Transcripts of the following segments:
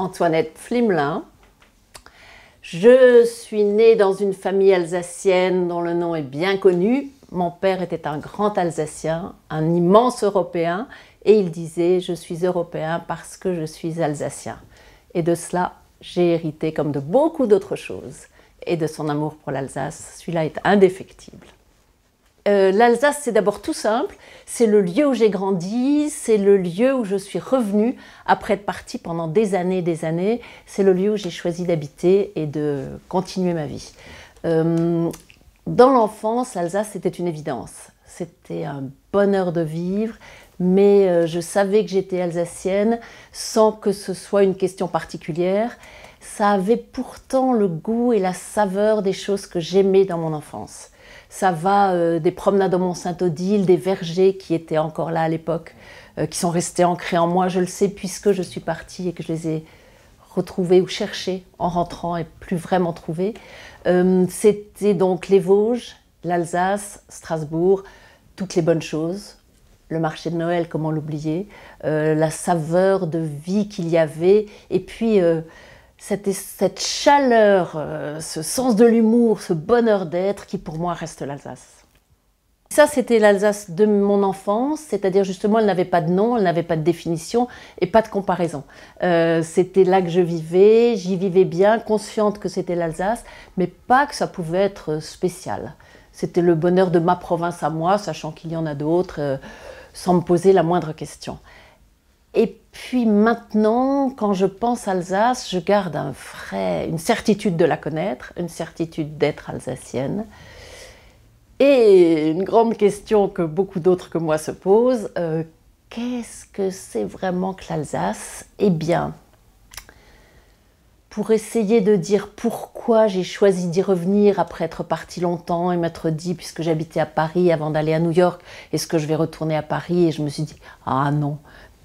Antoinette Flimelin. Je suis née dans une famille alsacienne dont le nom est bien connu. Mon père était un grand Alsacien, un immense Européen, et il disait « Je suis Européen parce que je suis Alsacien ». Et de cela, j'ai hérité comme de beaucoup d'autres choses. Et de son amour pour l'Alsace, celui-là est indéfectible. L'Alsace, c'est d'abord tout simple, c'est le lieu où j'ai grandi, c'est le lieu où je suis revenue après être partie pendant des années, c'est le lieu où j'ai choisi d'habiter et de continuer ma vie. Dans l'enfance, l'Alsace, c'était une évidence, c'était un bonheur de vivre, mais je savais que j'étais alsacienne sans que ce soit une question particulière. Ça avait pourtant le goût et la saveur des choses que j'aimais dans mon enfance. Ça va des promenades au Mont-Saint-Odile, des vergers qui étaient encore là à l'époque, qui sont restés ancrés en moi, je le sais, puisque je suis partie et que je les ai retrouvés ou cherchés en rentrant et plus vraiment trouvés. C'était donc les Vosges, l'Alsace, Strasbourg, toutes les bonnes choses. Le marché de Noël, comment l'oublier, la saveur de vie qu'il y avait, et puis cette chaleur, ce sens de l'humour, ce bonheur d'être qui pour moi reste l'Alsace. Ça, c'était l'Alsace de mon enfance, c'est-à-dire justement, elle n'avait pas de nom, elle n'avait pas de définition et pas de comparaison. C'était là que je vivais, j'y vivais bien, consciente que c'était l'Alsace, mais pas que ça pouvait être spécial. C'était le bonheur de ma province à moi, sachant qu'il y en a d'autres, sans me poser la moindre question. Et puis maintenant, quand je pense Alsace, je garde une certitude de la connaître, une certitude d'être alsacienne. Et une grande question que beaucoup d'autres que moi se posent, qu'est-ce que c'est vraiment que l'Alsace? Eh bien, pour essayer de dire pourquoi j'ai choisi d'y revenir après être partie longtemps et m'être dit, puisque j'habitais à Paris avant d'aller à New York, est-ce que je vais retourner à Paris? Et je me suis dit, ah non,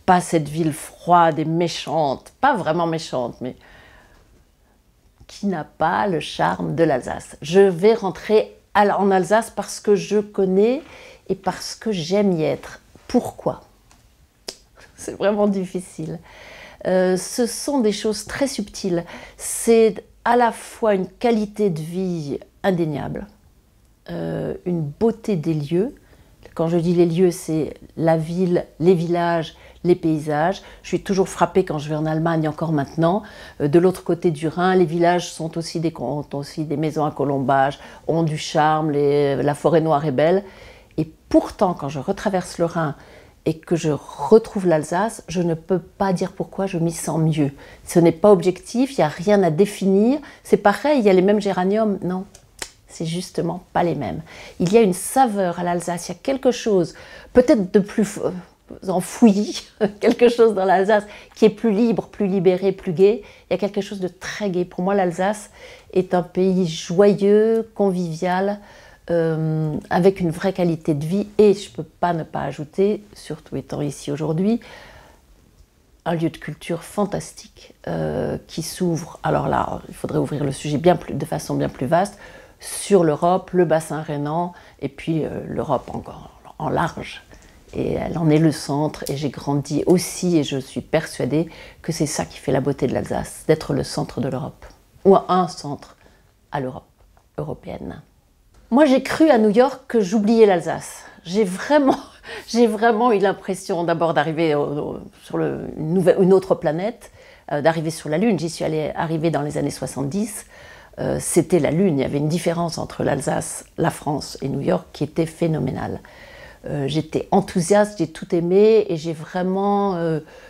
pas cette ville froide et méchante, pas vraiment méchante, mais qui n'a pas le charme de l'Alsace. Je vais rentrer en Alsace parce que je connais et parce que j'aime y être. Pourquoi? C'est vraiment difficile. Ce sont des choses très subtiles. C'est à la fois une qualité de vie indéniable, une beauté des lieux. Quand je dis les lieux, c'est la ville, les villages, les paysages. Je suis toujours frappée quand je vais en Allemagne, encore maintenant. De l'autre côté du Rhin, les villages ont aussi des maisons à colombages, ont du charme, la forêt noire est belle. Et pourtant, quand je retraverse le Rhin et que je retrouve l'Alsace, je ne peux pas dire pourquoi je m'y sens mieux. Ce n'est pas objectif, il n'y a rien à définir. C'est pareil, il y a les mêmes géraniums, non. C'est justement pas les mêmes. Il y a une saveur à l'Alsace, il y a quelque chose peut-être de plus enfoui, quelque chose dans l'Alsace qui est plus libre, plus libéré, plus gai. Il y a quelque chose de très gai. Pour moi, l'Alsace est un pays joyeux, convivial, avec une vraie qualité de vie. Et je ne peux pas ne pas ajouter, surtout étant ici aujourd'hui, un lieu de culture fantastique qui s'ouvre. Alors là, il faudrait ouvrir le sujet de façon bien plus vaste, sur l'Europe, le bassin rhénan, et puis l'Europe encore en large. Et elle en est le centre, et j'ai grandi aussi, et je suis persuadée que c'est ça qui fait la beauté de l'Alsace, d'être le centre de l'Europe, ou un centre à l'Europe européenne. Moi, j'ai cru à New York que j'oubliais l'Alsace. J'ai vraiment eu l'impression d'abord d'arriver sur une autre planète, d'arriver sur la Lune. J'y suis arrivée dans les années 70. C'était la Lune, il y avait une différence entre l'Alsace, la France et New York qui était phénoménale. J'étais enthousiaste, j'ai tout aimé et j'ai vraiment,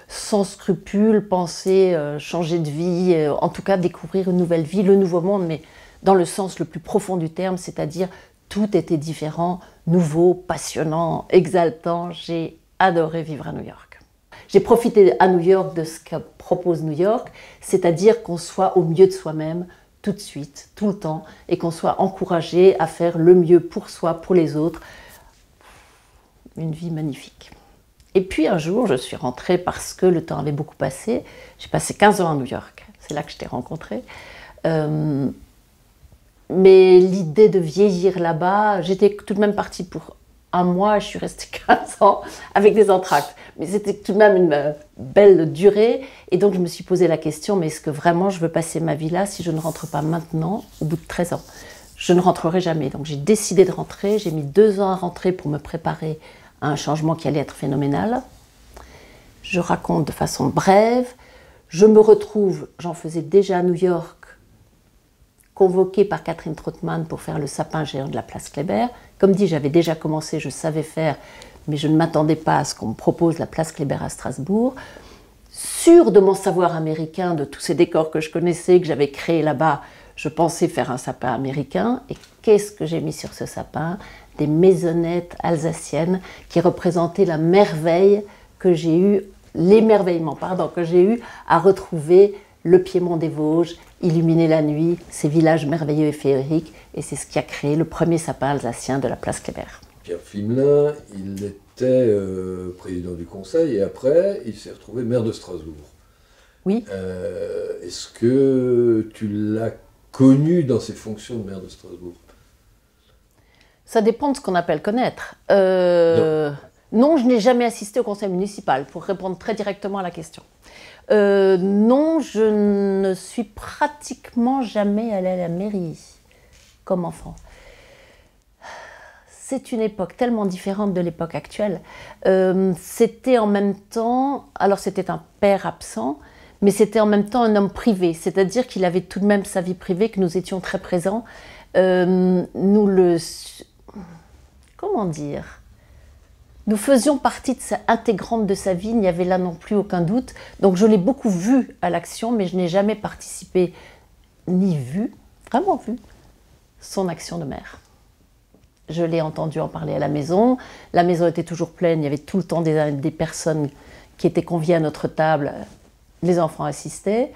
sans scrupule, pensé changer de vie, en tout cas découvrir une nouvelle vie, le nouveau monde, mais dans le sens le plus profond du terme, c'est-à-dire tout était différent, nouveau, passionnant, exaltant. J'ai adoré vivre à New York. J'ai profité à New York de ce que propose New York, c'est-à-dire qu'on soit au mieux de soi-même, tout de suite, tout le temps, et qu'on soit encouragé à faire le mieux pour soi, pour les autres. Une vie magnifique. Et puis un jour, je suis rentrée parce que le temps avait beaucoup passé. J'ai passé 15 ans à New York, c'est là que je t'ai rencontrée. Mais l'idée de vieillir là-bas, j'étais tout de même partie pour un mois, je suis restée 15 ans avec des entractes. Mais c'était tout de même une belle durée. Et donc, je me suis posé la question, mais est-ce que vraiment je veux passer ma vie là si je ne rentre pas maintenant, au bout de 13 ans? Je ne rentrerai jamais. Donc, j'ai décidé de rentrer. J'ai mis 2 ans à rentrer pour me préparer à un changement qui allait être phénoménal. Je raconte de façon brève. Je me retrouve, j'en faisais déjà à New York, convoquée par Catherine Trautmann pour faire le sapin géant de la place Kléber. Comme dit, j'avais déjà commencé, je savais faire, mais je ne m'attendais pas à ce qu'on me propose la place Kléber à Strasbourg. Sûre de mon savoir américain, de tous ces décors que je connaissais, que j'avais créés là-bas, je pensais faire un sapin américain. Et qu'est-ce que j'ai mis sur ce sapin? Des maisonnettes alsaciennes qui représentaient la merveille que j'ai eue, l'émerveillement, pardon, que j'ai eu à retrouver le Piémont des Vosges, illuminé la nuit, ces villages merveilleux et féeriques, et c'est ce qui a créé le premier sapin alsacien de la place Kléber. Pierre Fimelin, il était président du conseil et après, il s'est retrouvé maire de Strasbourg. Oui. Est-ce que tu l'as connu dans ses fonctions de maire de Strasbourg? Ça dépend de ce qu'on appelle connaître. Non, je n'ai jamais assisté au conseil municipal, pour répondre très directement à la question. Non, je ne suis pratiquement jamais allée à la mairie comme enfant. C'est une époque tellement différente de l'époque actuelle. C'était en même temps, alors c'était un père absent, mais c'était en même temps un homme privé, c'est-à-dire qu'il avait tout de même sa vie privée, que nous étions très présents. Comment dire? Nous faisions partie intégrante de sa vie, il n'y avait là non plus aucun doute. Donc je l'ai beaucoup vu à l'action, mais je n'ai jamais participé, ni vu, vraiment vu, son action de maire. Je l'ai entendu en parler à la maison était toujours pleine, il y avait tout le temps des personnes qui étaient conviées à notre table, les enfants assistaient.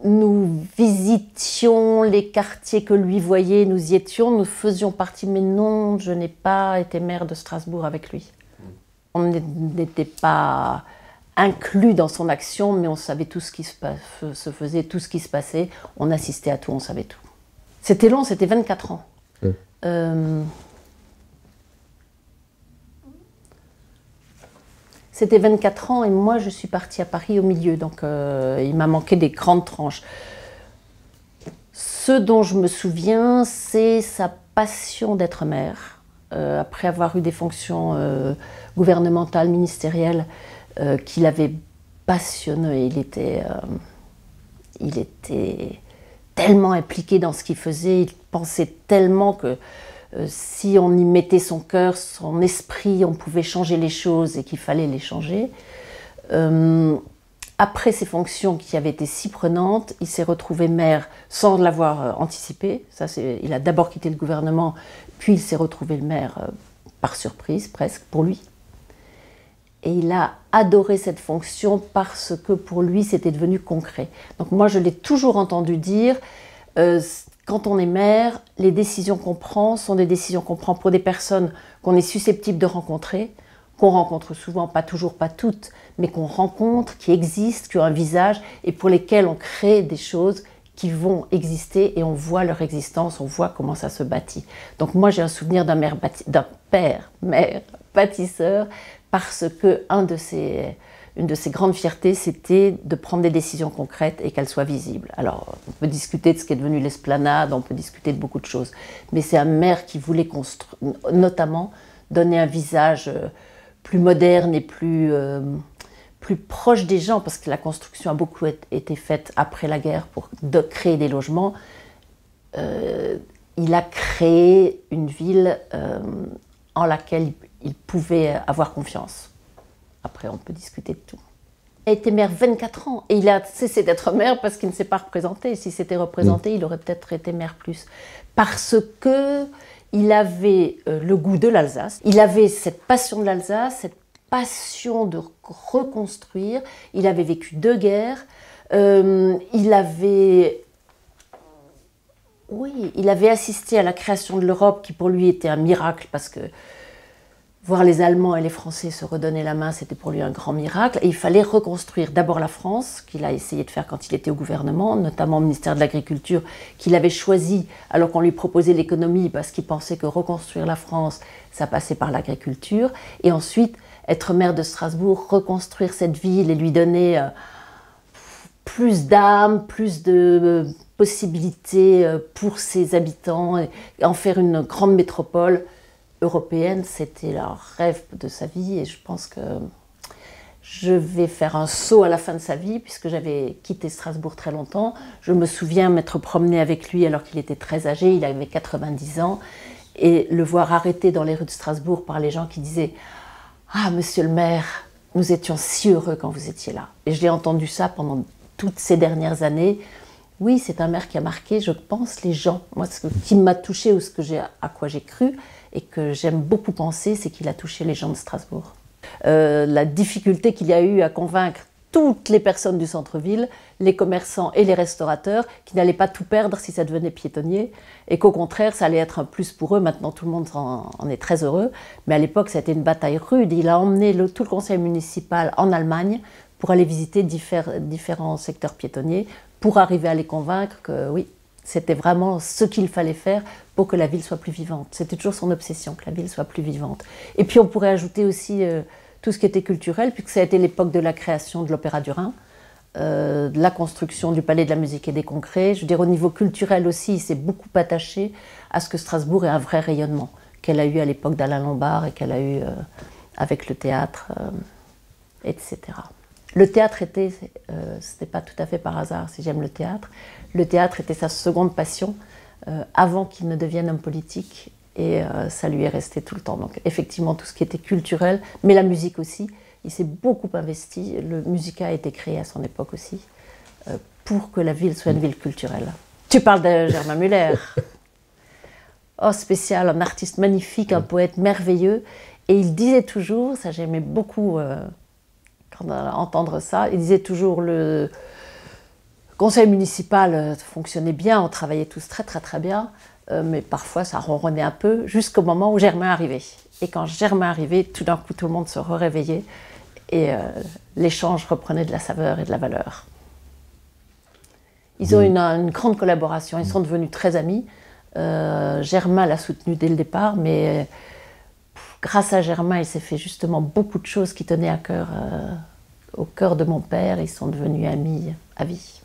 Nous visitions les quartiers que lui voyait, nous y étions, nous faisions partie, mais non, je n'ai pas été maire de Strasbourg avec lui. On n'était pas inclus dans son action, mais on savait tout ce qui se faisait, tout ce qui se passait, on assistait à tout, on savait tout. C'était long, c'était 24 ans. C'était 24 ans et moi je suis partie à Paris au milieu, donc il m'a manqué des grandes tranches. Ce dont je me souviens, c'est sa passion d'être maire. Après avoir eu des fonctions gouvernementales, ministérielles, qui l'avaient passionné. Il était tellement impliqué dans ce qu'il faisait, il pensait tellement que si on y mettait son cœur, son esprit, on pouvait changer les choses et qu'il fallait les changer. Après ces fonctions qui avaient été si prenantes, il s'est retrouvé maire sans l'avoir anticipé. Il a d'abord quitté le gouvernement, puis il s'est retrouvé le maire par surprise, presque, pour lui. Et il a adoré cette fonction parce que pour lui, c'était devenu concret. Donc moi, je l'ai toujours entendu dire, quand on est maire, les décisions qu'on prend sont des décisions qu'on prend pour des personnes qu'on est susceptible de rencontrer, qu'on rencontre souvent, pas toujours, pas toutes, mais qu'on rencontre, qui existent, qui ont un visage et pour lesquelles on crée des choses qui vont exister et on voit leur existence, on voit comment ça se bâtit. Donc moi, j'ai un souvenir d'un père, mère, bâtisseur, parce que une de ses grandes fiertés, c'était de prendre des décisions concrètes et qu'elles soient visibles. Alors, on peut discuter de ce qui est devenu l'esplanade, on peut discuter de beaucoup de choses, mais c'est un maire qui voulait notamment donner un visage plus moderne et plus proche des gens, parce que la construction a beaucoup été faite après la guerre pour créer des logements. Il a créé une ville en laquelle il pouvait avoir confiance. Après, on peut discuter de tout. Il a été maire 24 ans et il a cessé d'être maire parce qu'il ne s'est pas représenté. S'il s'était représenté, il aurait peut-être été maire plus. Parce qu'il avait le goût de l'Alsace, il avait cette passion de l'Alsace, cette passion de reconstruire. Il avait vécu 2 guerres. Il avait assisté à la création de l'Europe qui pour lui était un miracle parce que Voir les Allemands et les Français se redonner la main, c'était pour lui un grand miracle. Et il fallait reconstruire d'abord la France, qu'il a essayé de faire quand il était au gouvernement, notamment au ministère de l'Agriculture, qu'il avait choisi alors qu'on lui proposait l'économie, parce qu'il pensait que reconstruire la France, ça passait par l'agriculture. Et ensuite, être maire de Strasbourg, reconstruire cette ville et lui donner plus d'âme, plus de possibilités pour ses habitants, et en faire une grande métropole européenne, c'était le rêve de sa vie. Et je pense que je vais faire un saut à la fin de sa vie, puisque j'avais quitté Strasbourg très longtemps. Je me souviens m'être promenée avec lui alors qu'il était très âgé, il avait 90 ans, et le voir arrêté dans les rues de Strasbourg par les gens qui disaient « Ah, monsieur le maire, nous étions si heureux quand vous étiez là ». Et je l'ai entendu ça pendant toutes ces dernières années. Oui, c'est un maire qui a marqué, je pense, les gens. Moi, ce qui m'a touchée, ou à quoi j'ai cru, et que j'aime beaucoup penser, c'est qu'il a touché les gens de Strasbourg. La difficulté qu'il y a eu à convaincre toutes les personnes du centre-ville, les commerçants et les restaurateurs, qui n'allaient pas tout perdre si ça devenait piétonnier, et qu'au contraire, ça allait être un plus pour eux. Maintenant, tout le monde en est très heureux, mais à l'époque, ça a été une bataille rude. Il a emmené tout le conseil municipal en Allemagne pour aller visiter différents secteurs piétonniers, pour arriver à les convaincre que oui, c'était vraiment ce qu'il fallait faire pour que la ville soit plus vivante. C'était toujours son obsession, que la ville soit plus vivante. Et puis on pourrait ajouter aussi tout ce qui était culturel, puisque ça a été l'époque de la création de l'Opéra du Rhin, de la construction du Palais de la Musique et des Congrès. Je veux dire, au niveau culturel aussi, il s'est beaucoup attaché à ce que Strasbourg ait un vrai rayonnement, qu'elle a eu à l'époque d'Alain Lombard et qu'elle a eu avec le théâtre, etc. Le théâtre c'était pas tout à fait par hasard si j'aime le théâtre était sa seconde passion avant qu'il ne devienne homme politique, et ça lui est resté tout le temps. Donc effectivement tout ce qui était culturel, mais la musique aussi, il s'est beaucoup investi. Le Musica a été créé à son époque aussi, pour que la ville soit une ville culturelle. Tu parles de Germain Müller. Oh, spécial, un artiste magnifique, un poète merveilleux, et il disait toujours, ça j'aimais beaucoup entendre ça, il disait toujours le conseil municipal fonctionnait bien, on travaillait tous très très très bien, mais parfois ça ronronnait un peu jusqu'au moment où Germain arrivait. Et quand Germain arrivait, tout d'un coup tout le monde se réveillait et l'échange reprenait de la saveur et de la valeur. Ils ont une grande collaboration, ils sont devenus très amis. Germain l'a soutenu dès le départ, mais grâce à Germain, il s'est fait justement beaucoup de choses qui tenaient à cœur, au cœur de mon père. Ils sont devenus amis à vie.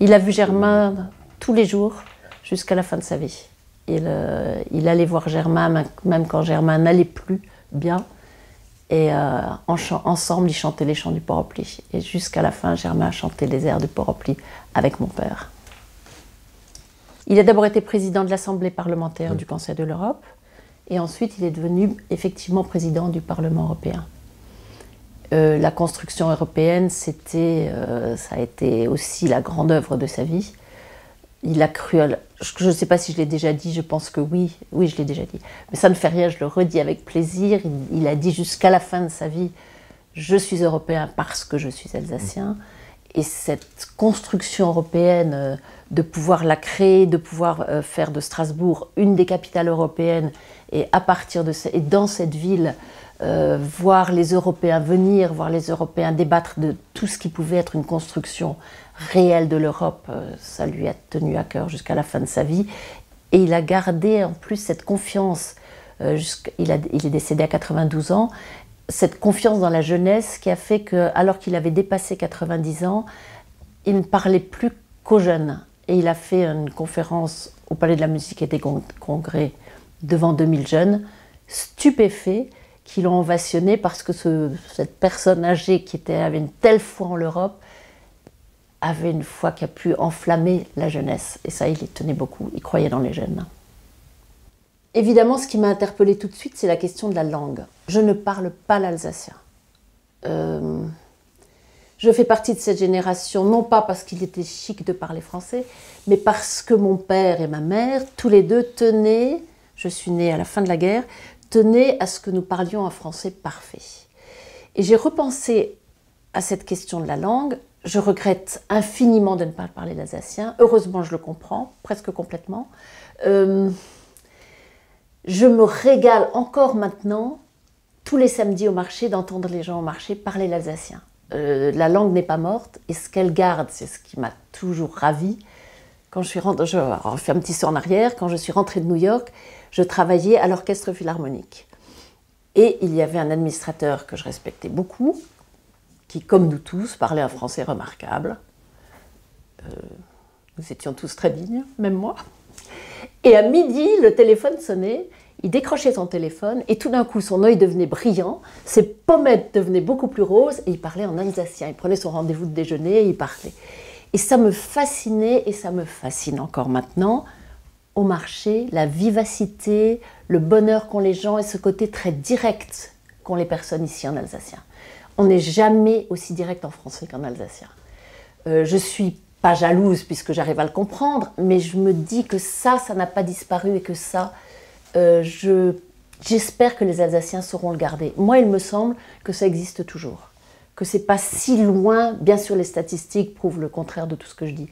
Il a vu Germain tous les jours jusqu'à la fin de sa vie. Il allait voir Germain même quand Germain n'allait plus bien. Et ensemble, ils chantaient les chants du Port-Oply. Et jusqu'à la fin, Germain a chanté les airs du Port-Oply avec mon père. Il a d'abord été président de l'Assemblée parlementaire du Conseil de l'Europe. Et ensuite, il est devenu effectivement président du Parlement européen. La construction européenne, ça a été aussi la grande œuvre de sa vie. Il a cru, je ne sais pas si je l'ai déjà dit, je pense que oui, je l'ai déjà dit. Mais ça ne fait rien, je le redis avec plaisir. Il a dit jusqu'à la fin de sa vie, je suis européen parce que je suis alsacien. Et cette construction européenne, de pouvoir la créer, de pouvoir faire de Strasbourg une des capitales européennes, et à partir de et dans cette ville, voir les Européens venir, voir les Européens débattre de tout ce qui pouvait être une construction réelle de l'Europe, ça lui a tenu à cœur jusqu'à la fin de sa vie. Et il a gardé en plus cette confiance, il est décédé à 92 ans, cette confiance dans la jeunesse qui a fait que, alors qu'il avait dépassé 90 ans, il ne parlait plus qu'aux jeunes. Et il a fait une conférence au Palais de la Musique et des Congrès devant 2000 jeunes, stupéfaits, qui l'ont ovationné parce que cette personne âgée qui avait une telle foi en l'Europe avait une foi qui a pu enflammer la jeunesse. Et ça, il y tenait beaucoup, il croyait dans les jeunes. Évidemment, ce qui m'a interpellée tout de suite, c'est la question de la langue. Je ne parle pas l'alsacien. Je fais partie de cette génération, non pas parce qu'il était chic de parler français, mais parce que mon père et ma mère, tous les deux, tenaient, je suis née à la fin de la guerre, tenaient à ce que nous parlions un français parfait. Et j'ai repensé à cette question de la langue. Je regrette infiniment de ne pas parler l'alsacien. Heureusement, je le comprends, presque complètement. Je me régale encore maintenant tous les samedis au marché, d'entendre les gens au marché parler l'alsacien. La langue n'est pas morte, et ce qu'elle garde, c'est ce qui m'a toujours ravie. Quand je suis rentrée, je fais un petit saut en arrière, quand je suis rentrée de New York, je travaillais à l'orchestre philharmonique. Et il y avait un administrateur que je respectais beaucoup, qui, comme nous tous, parlait un français remarquable. Nous étions tous très dignes, même moi. Et à midi, le téléphone sonnait, il décrochait son téléphone, et tout d'un coup, son œil devenait brillant, ses pommettes devenaient beaucoup plus roses, et il parlait en alsacien. Il prenait son rendez-vous de déjeuner, et il parlait. Et ça me fascinait, et ça me fascine encore maintenant, au marché, la vivacité, le bonheur qu'ont les gens, et ce côté très direct qu'ont les personnes ici en alsacien. On n'est jamais aussi direct en français qu'en alsacien. Je suis pas jalouse puisque j'arrive à le comprendre, mais je me dis que ça n'a pas disparu et que ça, j'espère que les Alsaciens sauront le garder. Moi, il me semble que ça existe toujours, que c'est pas si loin. Bien sûr, les statistiques prouvent le contraire de tout ce que je dis.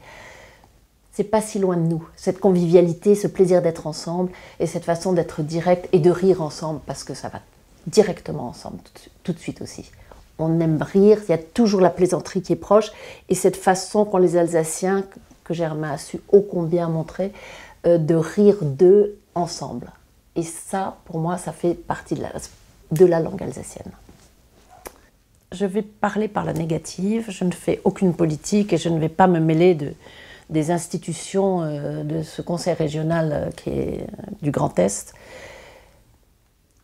C'est pas si loin de nous, cette convivialité, ce plaisir d'être ensemble et cette façon d'être direct et de rire ensemble parce que ça va directement ensemble tout de suite aussi. On aime rire, il y a toujours la plaisanterie qui est proche, et cette façon qu'ont les Alsaciens, que Germain a su ô combien montrer, de rire d'eux ensemble. Et ça, pour moi, ça fait partie de la langue alsacienne. Je vais parler par la négative, je ne fais aucune politique et je ne vais pas me mêler des institutions de ce conseil régional qui est du Grand Est.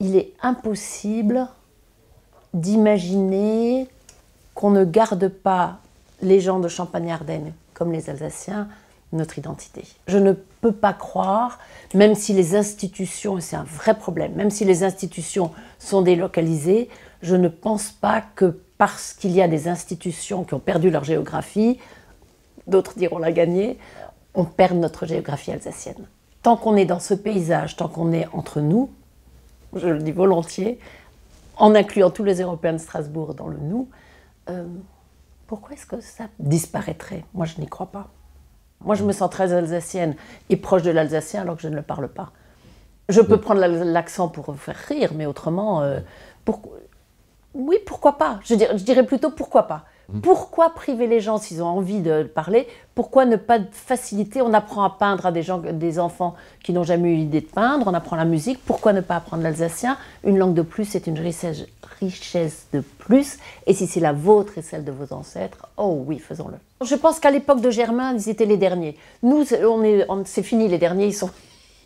Il est impossible d'imaginer qu'on ne garde pas, les gens de Champagne-Ardenne comme les Alsaciens, notre identité. Je ne peux pas croire, même si les institutions, et c'est un vrai problème, même si les institutions sont délocalisées, je ne pense pas que parce qu'il y a des institutions qui ont perdu leur géographie, d'autres diront la gagner, on perd notre géographie alsacienne. Tant qu'on est dans ce paysage, tant qu'on est entre nous, je le dis volontiers, en incluant tous les Européens de Strasbourg dans le nous, pourquoi est-ce que ça disparaîtrait? Moi, je n'y crois pas. Moi, je me sens très alsacienne et proche de l'alsacien alors que je ne le parle pas. Je peux prendre l'accent pour faire rire, mais autrement, oui, pourquoi pas? Je dirais plutôt pourquoi pas. Pourquoi priver les gens s'ils ont envie de parler? Pourquoi ne pas faciliter? On apprend à peindre à des enfants qui n'ont jamais eu l'idée de peindre, on apprend la musique, pourquoi ne pas apprendre l'alsacien? Une langue de plus, c'est une richesse de plus, et si c'est la vôtre et celle de vos ancêtres, oh oui, faisons-le. Je pense qu'à l'époque de Germain, ils étaient les derniers. Nous, c'est fini, les derniers,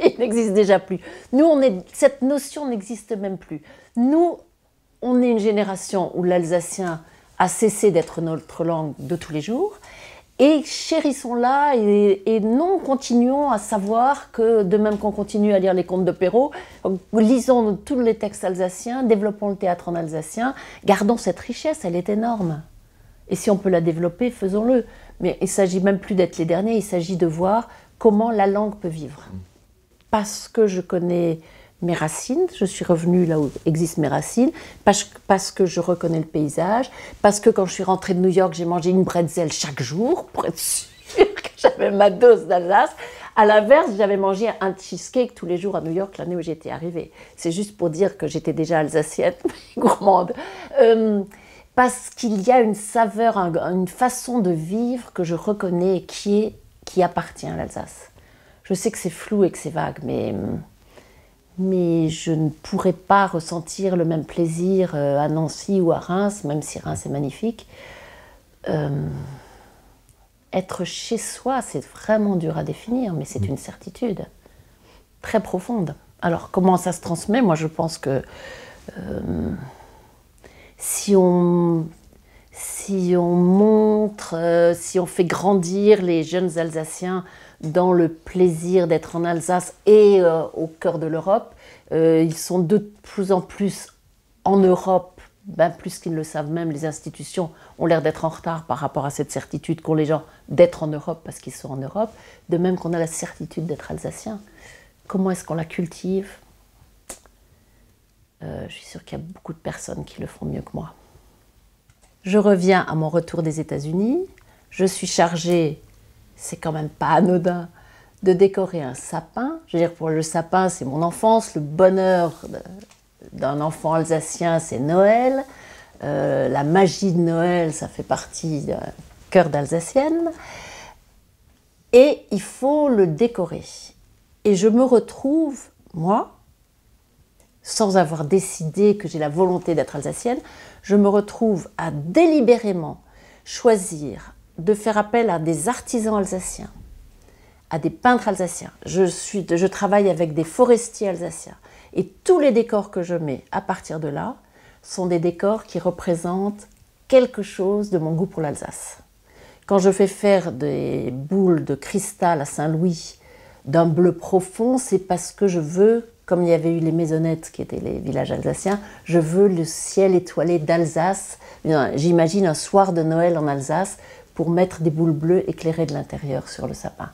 ils n'existent déjà plus. Nous, cette notion n'existe même plus. Nous, on est une génération où l'alsacien a cessé d'être notre langue de tous les jours, et chérissons-la et non continuons à savoir que, de même qu'on continue à lire les contes de Perrault, lisons tous les textes alsaciens, développons le théâtre en alsacien, gardons cette richesse, elle est énorme. Et si on peut la développer, faisons-le. Mais il ne s'agit même plus d'être les derniers, il s'agit de voir comment la langue peut vivre. Parce que je connais mes racines, je suis revenue là où existent mes racines, parce que je reconnais le paysage, parce que quand je suis rentrée de New York, j'ai mangé une bretzel chaque jour pour être sûre que j'avais ma dose d'Alsace. À l'inverse, j'avais mangé un cheesecake tous les jours à New York l'année où j'étais arrivée. C'est juste pour dire que j'étais déjà alsacienne, gourmande. Parce qu'il y a une saveur, une façon de vivre que je reconnais qui appartient à l'Alsace. Je sais que c'est flou et que c'est vague, mais je ne pourrais pas ressentir le même plaisir à Nancy ou à Reims, même si Reims est magnifique. Être chez soi, c'est vraiment dur à définir, mais c'est une certitude très profonde. Alors, comment ça se transmet? Moi, je pense que si on montre, si on fait grandir les jeunes Alsaciens dans le plaisir d'être en Alsace et au cœur de l'Europe, ils sont de plus en plus en Europe, plus qu'ils ne le savent même, les institutions ont l'air d'être en retard par rapport à cette certitude qu'ont les gens d'être en Europe parce qu'ils sont en Europe, de même qu'on a la certitude d'être alsacien. Comment est-ce qu'on la cultive? Je suis sûre qu'il y a beaucoup de personnes qui le font mieux que moi. Je reviens à mon retour des États-Unis. Je suis chargée, c'est quand même pas anodin, de décorer un sapin. Je veux dire, pour le sapin, c'est mon enfance, le bonheur d'un enfant alsacien, c'est Noël. La magie de Noël, ça fait partie d'un cœur d'Alsacienne. Et il faut le décorer. Et je me retrouve, moi, sans avoir décidé que j'ai la volonté d'être alsacienne, je me retrouve à délibérément choisir de faire appel à des artisans alsaciens, à des peintres alsaciens. Je travaille avec des forestiers alsaciens. Et tous les décors que je mets à partir de là sont des décors qui représentent quelque chose de mon goût pour l'Alsace. Quand je fais faire des boules de cristal à Saint-Louis d'un bleu profond, c'est parce que je veux, comme il y avait eu les maisonnettes qui étaient les villages alsaciens, je veux le ciel étoilé d'Alsace. J'imagine un soir de Noël en Alsace pour mettre des boules bleues éclairées de l'intérieur sur le sapin.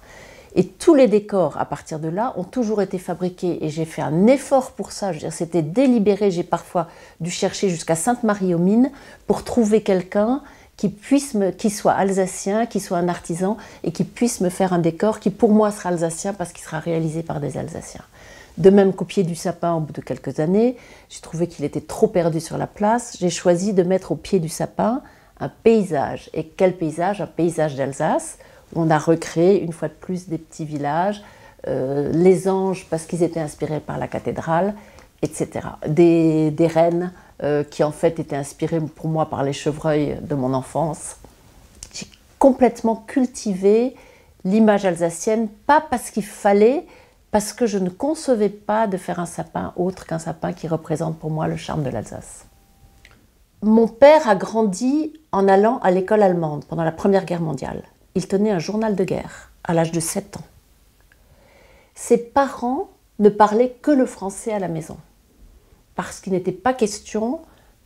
Et tous les décors, à partir de là, ont toujours été fabriqués. Et j'ai fait un effort pour ça. Je veux dire, c'était délibéré. J'ai parfois dû chercher jusqu'à Sainte-Marie-aux-Mines pour trouver quelqu'un qui soit alsacien, qui soit un artisan et qui puisse me faire un décor qui, pour moi, sera alsacien parce qu'il sera réalisé par des Alsaciens. De même qu'au pied du sapin, au bout de quelques années, j'ai trouvé qu'il était trop perdu sur la place. J'ai choisi de mettre au pied du sapin un paysage. Et quel paysage? Un paysage d'Alsace. On a recréé une fois de plus des petits villages, les anges parce qu'ils étaient inspirés par la cathédrale, etc. Des rennes qui en fait étaient inspirées pour moi par les chevreuils de mon enfance. J'ai complètement cultivé l'image alsacienne, pas parce qu'il fallait, parce que je ne concevais pas de faire un sapin autre qu'un sapin qui représente pour moi le charme de l'Alsace. Mon père a grandi en allant à l'école allemande pendant la Première Guerre mondiale. Il tenait un journal de guerre à l'âge de 7 ans. Ses parents ne parlaient que le français à la maison, parce qu'il n'était pas question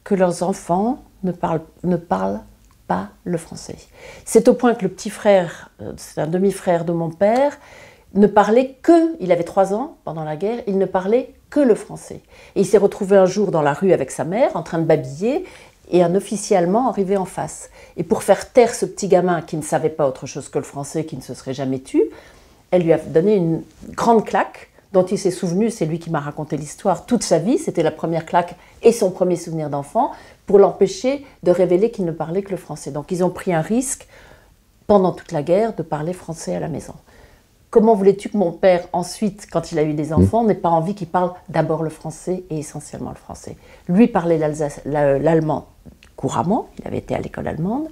que leurs enfants ne parlent pas le français. C'est au point que le petit frère, c'est un demi-frère de mon père, ne parlait que, il avait 3 ans pendant la guerre, il ne parlait que le français. Et il s'est retrouvé un jour dans la rue avec sa mère, en train de babiller, et un officier allemand arrivait en face. Et pour faire taire ce petit gamin qui ne savait pas autre chose que le français, qui ne se serait jamais tu, elle lui a donné une grande claque dont il s'est souvenu, c'est lui qui m'a raconté l'histoire toute sa vie, c'était la première claque et son premier souvenir d'enfant, pour l'empêcher de révéler qu'il ne parlait que le français. Donc ils ont pris un risque, pendant toute la guerre, de parler français à la maison. Comment voulais-tu que mon père, ensuite, quand il a eu des enfants, n'ait pas envie qu'il parle d'abord le français et essentiellement le français? Lui parlait l'allemand couramment, il avait été à l'école allemande,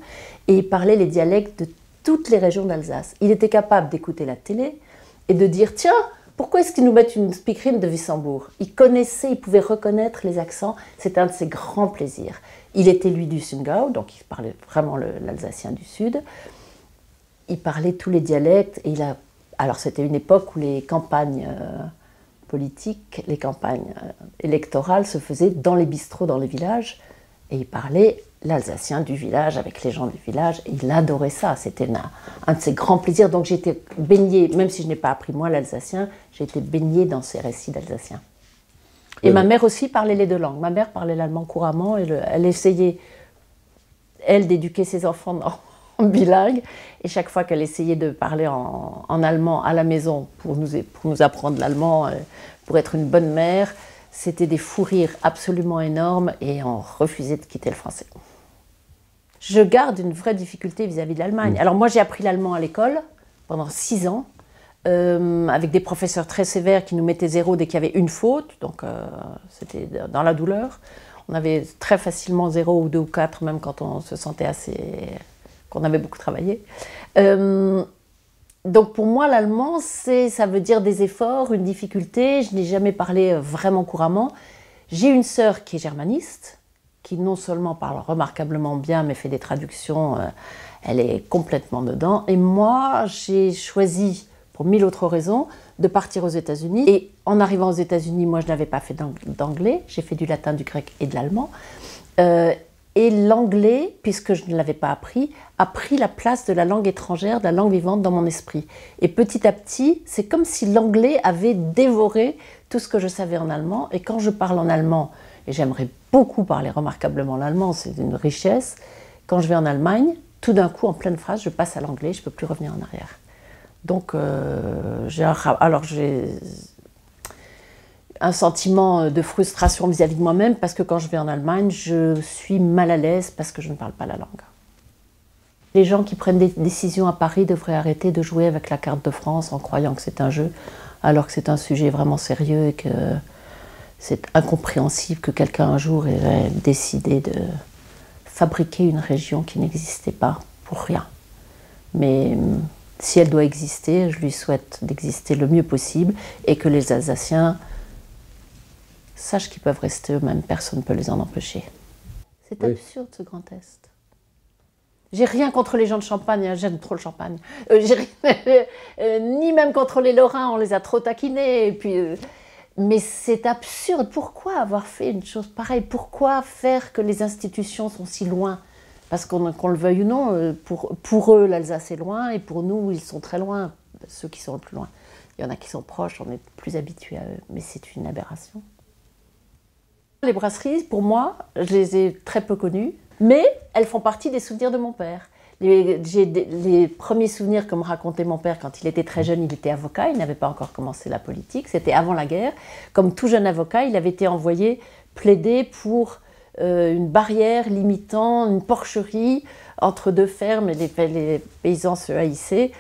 et il parlait les dialectes de toutes les régions d'Alsace. Il était capable d'écouter la télé et de dire « Tiens, pourquoi est-ce qu'ils nous mettent une speakerine de Wissembourg ?» Il connaissait, il pouvait reconnaître les accents, c'était un de ses grands plaisirs. Il était lui du Sundgau, donc il parlait vraiment l'alsacien du Sud. Il parlait tous les dialectes et alors c'était une époque où les campagnes politiques, les campagnes électorales se faisaient dans les bistrots, dans les villages, et il parlait l'alsacien du village avec les gens du village, et il adorait ça, c'était un de ses grands plaisirs. Donc j'ai été baignée, même si je n'ai pas appris moi l'alsacien, j'ai été baignée dans ces récits d'alsacien. Et ma mère aussi parlait les 2 langues. Ma mère parlait l'allemand couramment, et elle essayait, elle, d'éduquer ses enfants en bilingue, et chaque fois qu'elle essayait de parler en allemand à la maison pour nous apprendre l'allemand, pour être une bonne mère, c'était des fous rires absolument énormes et on refusait de quitter le français. Je garde une vraie difficulté vis-à-vis de l'Allemagne. Alors moi j'ai appris l'allemand à l'école pendant 6 ans, avec des professeurs très sévères qui nous mettaient 0 dès qu'il y avait une faute, donc c'était dans la douleur. On avait très facilement 0 ou 2 ou 4, même quand on se sentait qu'on avait beaucoup travaillé. Donc pour moi, l'allemand, ça veut dire des efforts, une difficulté. Je n'ai jamais parlé vraiment couramment. J'ai une sœur qui est germaniste, qui non seulement parle remarquablement bien, mais fait des traductions. Elle est complètement dedans. Et moi, j'ai choisi, pour 1000 autres raisons, de partir aux États-Unis. Et en arrivant aux États-Unis, moi, je n'avais pas fait d'anglais. J'ai fait du latin, du grec et de l'allemand. Et l'anglais, puisque je ne l'avais pas appris, a pris la place de la langue étrangère, de la langue vivante dans mon esprit. Et petit à petit, c'est comme si l'anglais avait dévoré tout ce que je savais en allemand. Et quand je parle en allemand, et j'aimerais beaucoup parler remarquablement l'allemand, c'est une richesse, quand je vais en Allemagne, tout d'un coup, en pleine phrase, je passe à l'anglais, je ne peux plus revenir en arrière. Donc, un sentiment de frustration vis-à-vis de moi-même parce que quand je vais en Allemagne, je suis mal à l'aise parce que je ne parle pas la langue. Les gens qui prennent des décisions à Paris devraient arrêter de jouer avec la carte de France en croyant que c'est un jeu, alors que c'est un sujet vraiment sérieux et que c'est incompréhensible que quelqu'un un jour ait décidé de fabriquer une région qui n'existait pas pour rien. Mais si elle doit exister, je lui souhaite d'exister le mieux possible et que les Alsaciens sachent qu'ils peuvent rester eux-mêmes, personne ne peut les en empêcher. C'est absurde ce Grand Est. J'ai rien contre les gens de Champagne, hein, j'aime trop le champagne. Ni même contre les Lorrains, on les a trop taquinés. Et puis, mais c'est absurde. Pourquoi avoir fait une chose pareille? Pourquoi faire que les institutions sont si loin? Parce qu'on le veuille ou non, pour eux, l'Alsace est loin, et pour nous, ils sont très loin, ceux qui sont le plus loin. Il y en a qui sont proches, on est plus habitués à eux, mais c'est une aberration. Les brasseries, pour moi, je les ai très peu connues, mais elles font partie des souvenirs de mon père. J'ai les premiers souvenirs que me racontait mon père quand il était très jeune, il était avocat, il n'avait pas encore commencé la politique, c'était avant la guerre. Comme tout jeune avocat, il avait été envoyé plaider pour une barrière limitant une porcherie entre deux fermes et les paysans se haïssaient.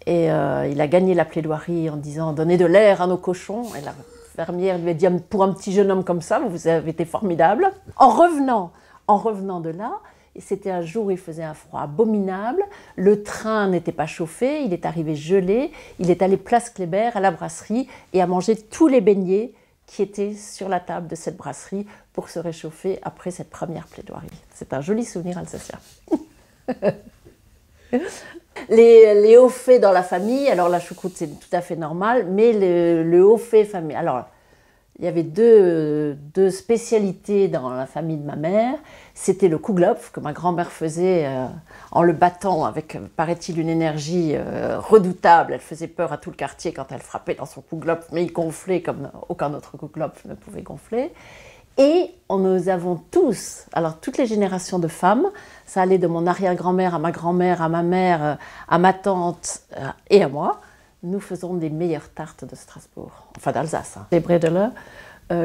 Et il a gagné la plaidoirie en disant « Donnez de l'air à nos cochons ». Et la fermière lui a dit « Pour un petit jeune homme comme ça, vous avez été formidable ». En revenant de là, c'était un jour où il faisait un froid abominable, le train n'était pas chauffé, il est arrivé gelé, il est allé place Kléber à la brasserie et a mangé tous les beignets qui étaient sur la table de cette brasserie pour se réchauffer après cette première plaidoirie. C'est un joli souvenir alsacien. Les hauts faits dans la famille, alors la choucroute c'est tout à fait normal, mais le haut fait famille. Alors, il y avait deux spécialités dans la famille de ma mère. C'était le Kuglopf, que ma grand-mère faisait en le battant avec, paraît-il, une énergie redoutable. Elle faisait peur à tout le quartier quand elle frappait dans son Kuglopf, mais il gonflait comme aucun autre Kuglopf ne pouvait gonfler. Et nous avons tous, alors toutes les générations de femmes, ça allait de mon arrière-grand-mère à ma grand-mère, à ma mère, à ma tante et à moi, nous faisons des meilleures tartes de Strasbourg, enfin d'Alsace. Hein. Les Bredele,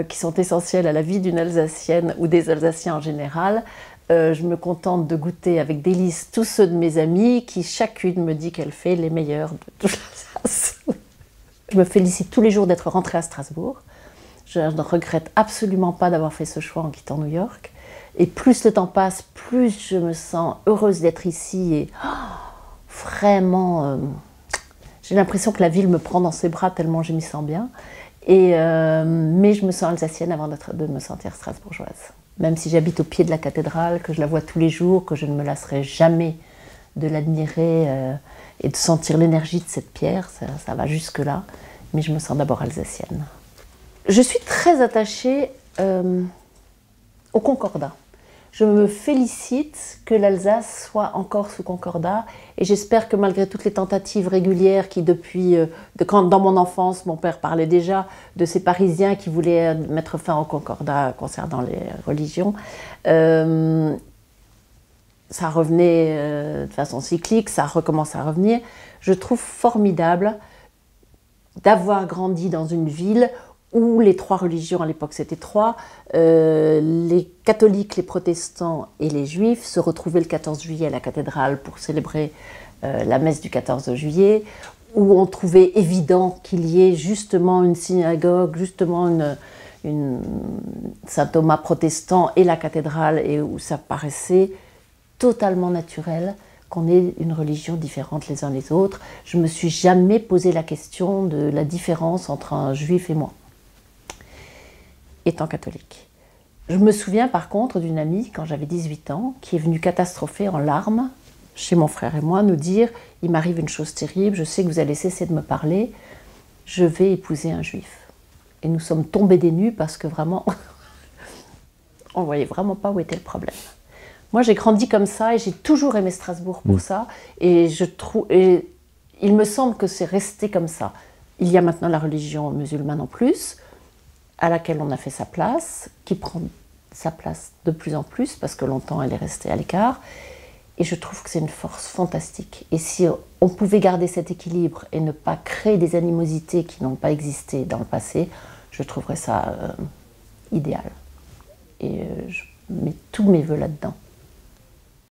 qui sont essentiels à la vie d'une Alsacienne ou des Alsaciens en général, je me contente de goûter avec délice tous ceux de mes amis qui chacune me dit qu'elle fait les meilleurs de toute l'Alsace. Je me félicite tous les jours d'être rentrée à Strasbourg. Je ne regrette absolument pas d'avoir fait ce choix en quittant New York. Et plus le temps passe, plus je me sens heureuse d'être ici et vraiment... j'ai l'impression que la ville me prend dans ses bras tellement je m'y sens bien. Mais je me sens alsacienne avant de me sentir strasbourgeoise. Même si j'habite au pied de la cathédrale, que je la vois tous les jours, que je ne me lasserai jamais de l'admirer et de sentir l'énergie de cette pierre, ça va jusque-là. Mais je me sens d'abord alsacienne. Je suis très attachée au concordat. Je me félicite que l'Alsace soit encore sous concordat et j'espère que malgré toutes les tentatives régulières qui depuis, dans mon enfance, mon père parlait déjà de ces Parisiens qui voulaient mettre fin au concordat concernant les religions, ça revenait de façon cyclique, ça recommence à revenir. Je trouve formidable d'avoir grandi dans une ville où les trois religions, à l'époque c'était trois, les catholiques, les protestants et les juifs se retrouvaient le 14 juillet à la cathédrale pour célébrer la messe du 14 juillet, où on trouvait évident qu'il y ait justement une synagogue, justement une Saint-Thomas protestant et la cathédrale, et où ça paraissait totalement naturel qu'on ait une religion différente les uns les autres. Je ne me suis jamais posé la question de la différence entre un juif et moi, étant catholique. Je me souviens par contre d'une amie, quand j'avais 18 ans, qui est venue catastropher en larmes chez mon frère et moi, nous dire « Il m'arrive une chose terrible, je sais que vous allez cesser de me parler, je vais épouser un juif. » Et nous sommes tombés des nues parce que vraiment, on ne voyait vraiment pas où était le problème. Moi j'ai grandi comme ça et j'ai toujours aimé Strasbourg pour ça, et il me semble que c'est resté comme ça. Il y a maintenant la religion musulmane en plus, à laquelle on a fait sa place, qui prend sa place de plus en plus, parce que longtemps elle est restée à l'écart. Et je trouve que c'est une force fantastique. Et si on pouvait garder cet équilibre et ne pas créer des animosités qui n'ont pas existé dans le passé, je trouverais ça idéal. Et je mets tous mes vœux là-dedans.